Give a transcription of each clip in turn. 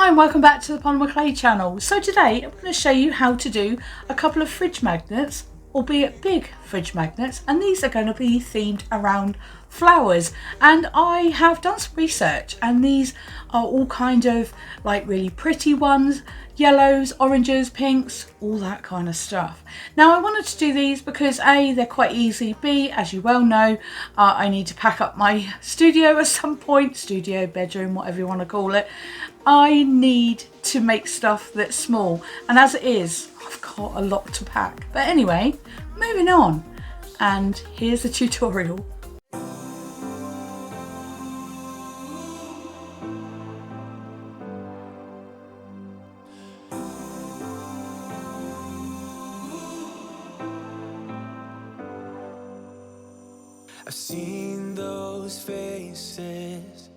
Hi and welcome back to the Polymer Clay channel. So today I'm going to show you how to do a couple of fridge magnets, albeit big fridge magnets, and these are going to be themed around flowers. And I have done some research, and these are all kind of like really pretty ones, yellows, oranges, pinks, all that kind of stuff. Now I wanted to do these because A, they're quite easy, B, as you well know, I need to pack up my studio at some point, studio, bedroom, whatever you want to call it. I need to make stuff that's small, and as it is, I've got a lot to pack. But anyway, moving on, and here's the tutorial. I've seen those faces,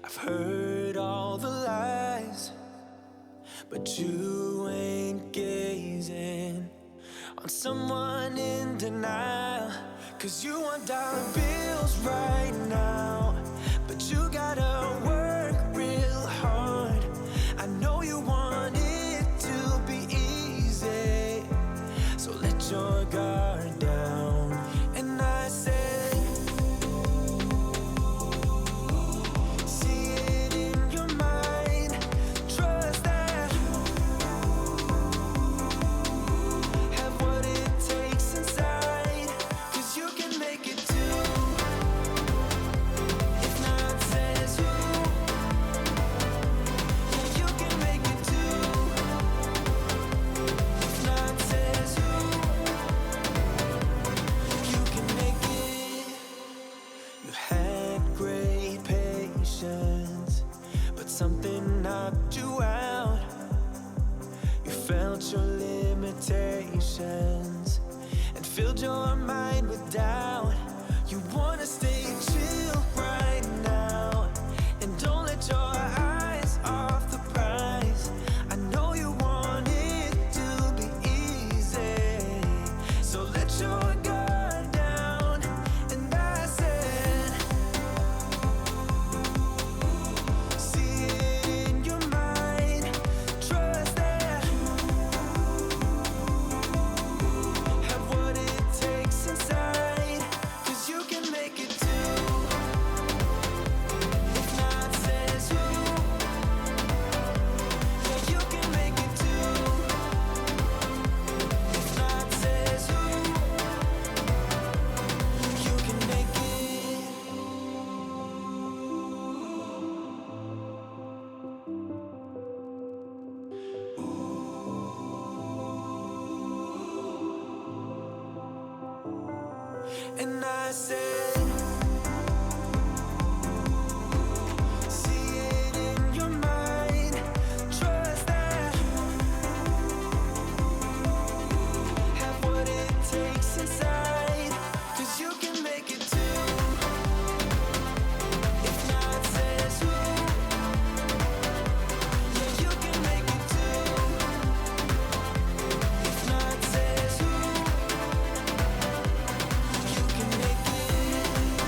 I've heard all the lies, but you ain't gazing on someone in denial. 'Cause you want dollar bills right now, but you gotta work real hard. I know you want it to be easy, so let your guard down. And I say, something knocked you out. You felt your limitations and filled your mind with doubt. You wanna stay chill right now and don't let your eyes off the prize. I know you want it to be easy, so let your guard down. And I said, and I said, see it in your mind, trust that, have what it takes inside, 'cause you can make it too. If not, says who? Yeah, you can make it too. If not, says who? You can make it.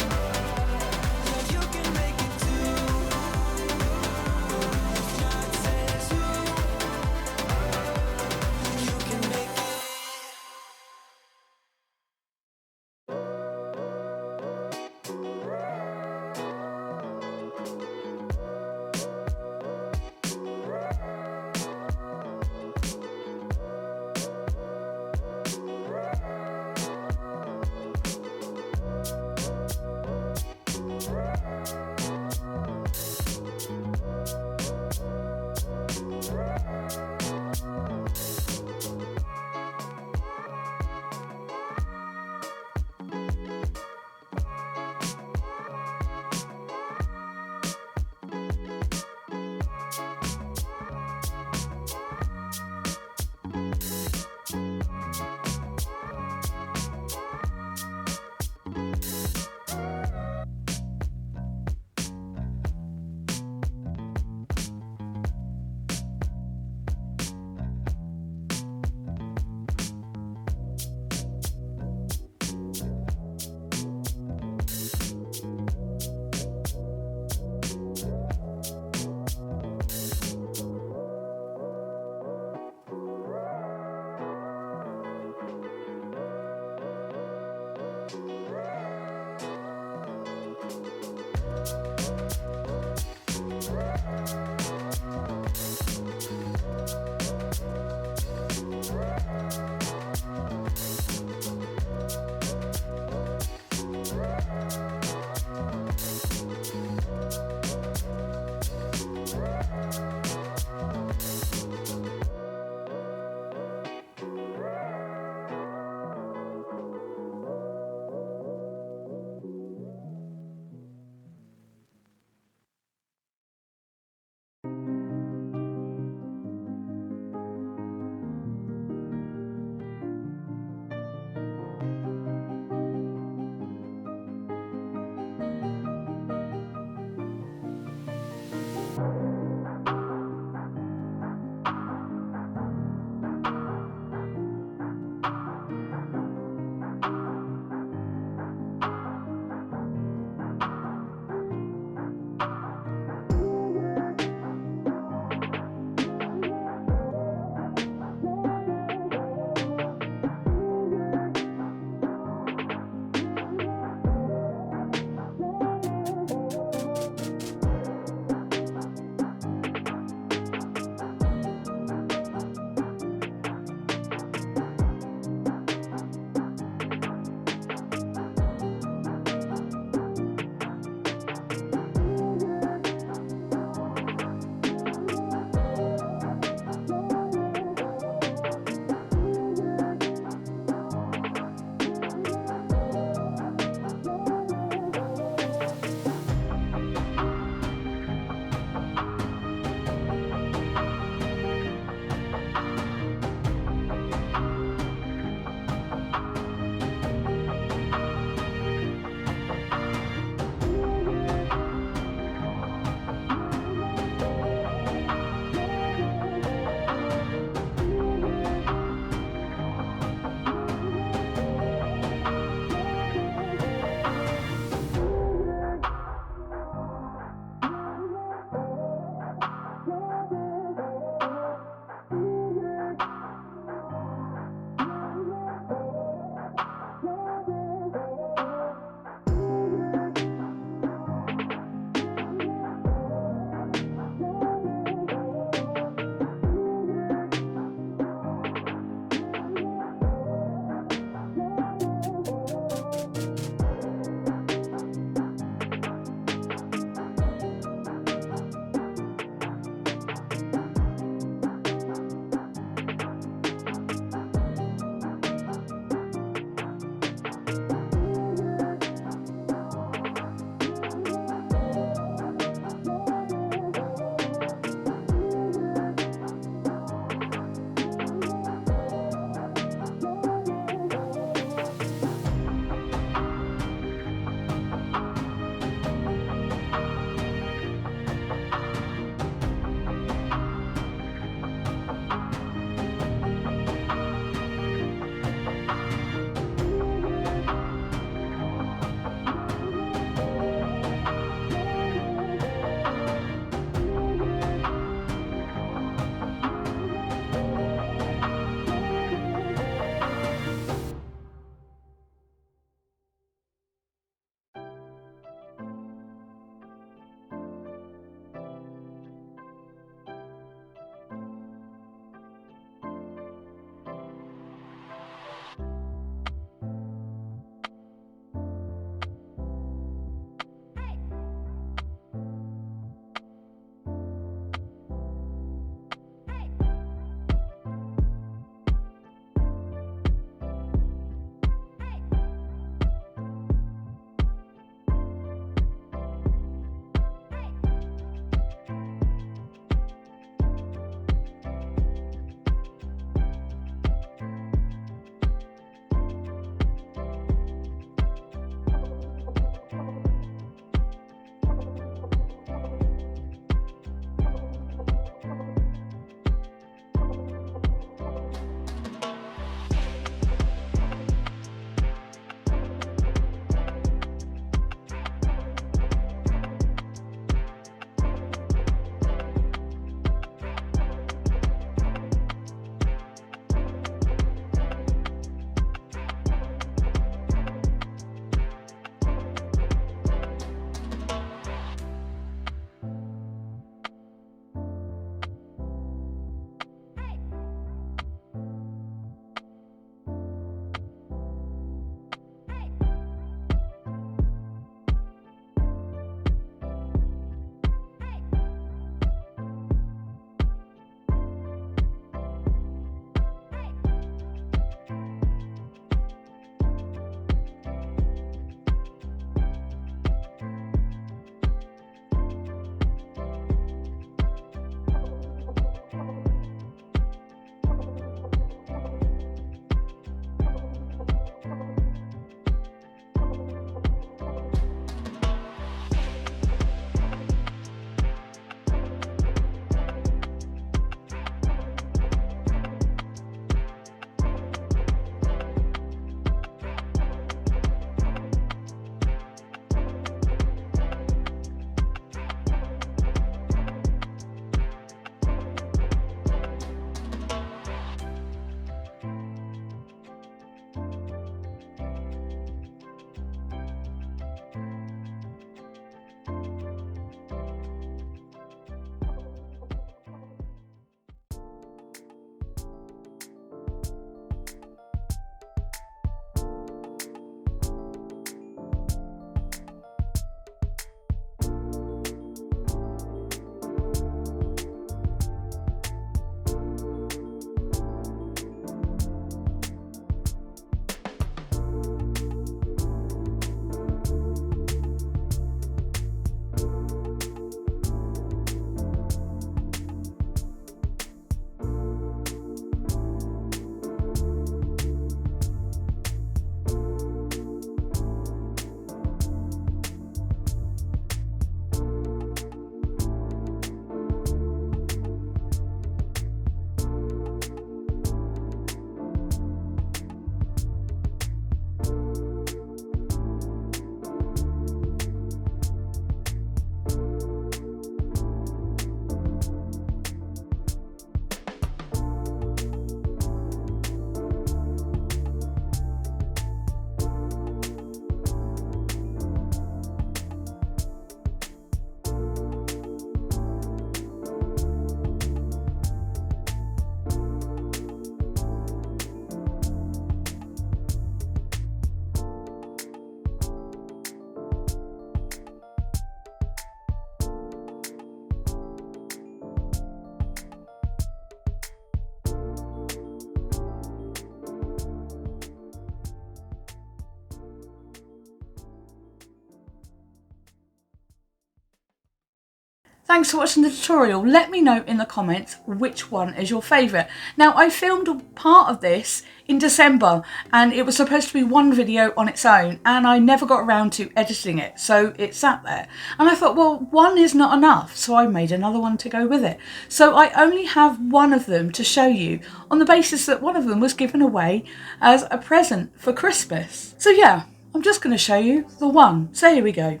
Thanks for watching the tutorial. Let me know in the comments which one is your favourite. Now, I filmed a part of this in December and it was supposed to be one video on its own and I never got around to editing it, so it sat there. And I thought, well, one is not enough, so I made another one to go with it. So I only have one of them to show you on the basis that one of them was given away as a present for Christmas. So yeah, I'm just going to show you the one. So here we go.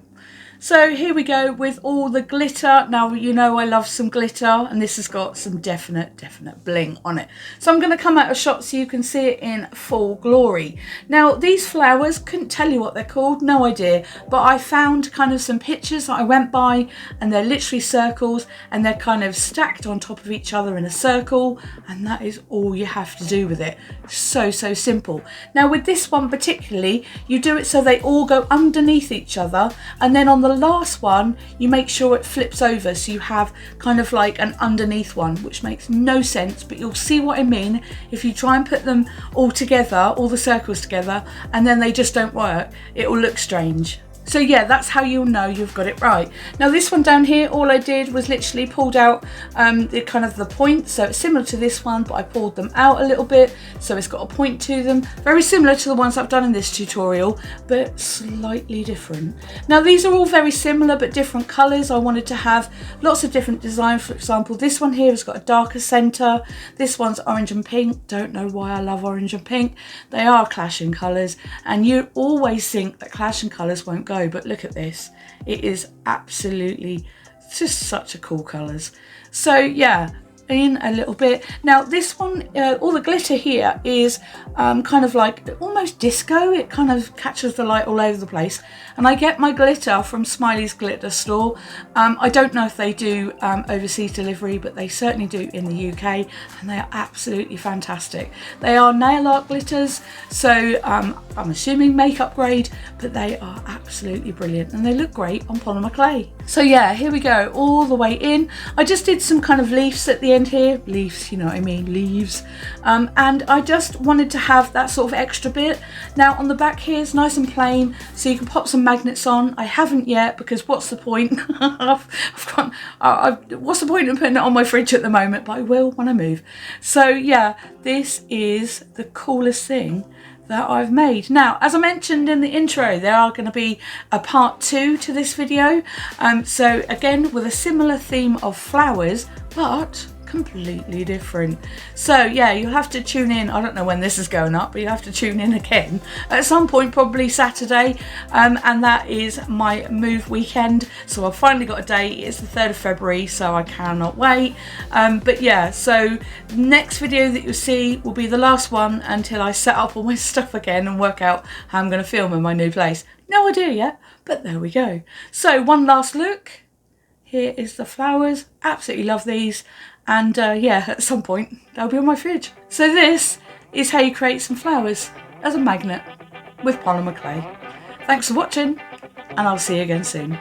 So here we go with all the glitter. Now, you know I love some glitter and this has got some definite bling on it. So I'm going to come out a shot so you can see it in full glory. Now, these flowers, couldn't tell you what they're called, no idea, but I found kind of some pictures that I went by and they're literally circles and they're kind of stacked on top of each other in a circle, and that is all you have to do with it. So simple. Now, with this one particularly, you do it so they all go underneath each other, and then on the last one you make sure it flips over so you have kind of like an underneath one, which makes no sense, but you'll see what I mean if you try and put them all together, all the circles together, and then they just don't work. It will look strange. So yeah, that's how you'll know you've got it right. Now this one down here, all I did was literally pulled out the point, so it's similar to this one, but I pulled them out a little bit, so it's got a point to them. Very similar to the ones I've done in this tutorial, but slightly different. Now these are all very similar, but different colours. I wanted to have lots of different designs. For example, this one here has got a darker centre. This one's orange and pink. Don't know why I love orange and pink. They are clashing colours, and you always think that clashing colours won't go, but look at this, it is absolutely just such a cool colours. So yeah, in a little bit. Now this one, all the glitter here is kind of like almost disco. It kind of catches the light all over the place, and I get my glitter from Smiley's glitter store. I don't know if they do overseas delivery, but they certainly do in the UK, and they are absolutely fantastic. They are nail art glitters, so I'm assuming makeup grade, but they are absolutely brilliant and they look great on polymer clay. So yeah, here we go, all the way in. I just did some kind of leaves at the end here, leaves, you know what I mean, leaves, and I just wanted to have that sort of extra bit. Now on the back here is nice and plain, so you can pop some magnets on. I haven't yet, because what's the point? What's the point of putting it on my fridge at the moment, but I will when I move. So yeah, this is the coolest thing that I've made. Now, as I mentioned in the intro, there are going to be a part 2 to this video. So again, with a similar theme of flowers, but completely different. So yeah, you'll have to tune in. I don't know when this is going up, but you'll have to tune in again at some point, probably Saturday, and that is my move weekend. So I've finally got a date. It's the 3rd of February, so I cannot wait. But yeah, so next video that you'll see will be the last one until I set up all my stuff again and work out how I'm going to film in my new place. No idea yet, but there we go. So one last look. Here is the flowers. Absolutely love these. And yeah, at some point they'll be on my fridge. So this is how you create some flowers as a magnet with polymer clay. Thanks for watching, and I'll see you again soon.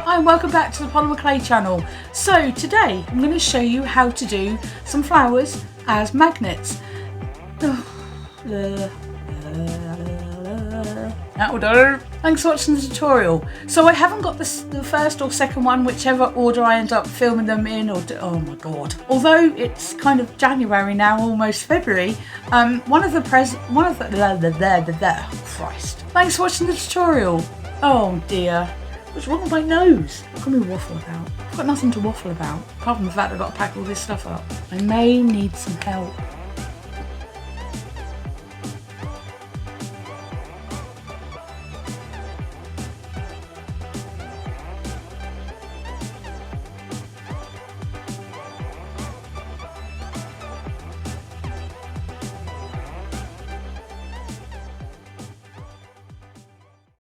Hi and welcome back to the Polymer Clay channel. So today I'm going to show you how to do some flowers as magnets. That'll do. Thanks for watching the tutorial. So I haven't got the first or second one, whichever order I end up filming them in, or oh my god. Although it's kind of January now, almost February, Christ. Thanks for watching the tutorial. Oh dear. What's wrong with my nose? What can we waffle about? I've got nothing to waffle about, apart from the fact I've got to pack all this stuff up. I may need some help.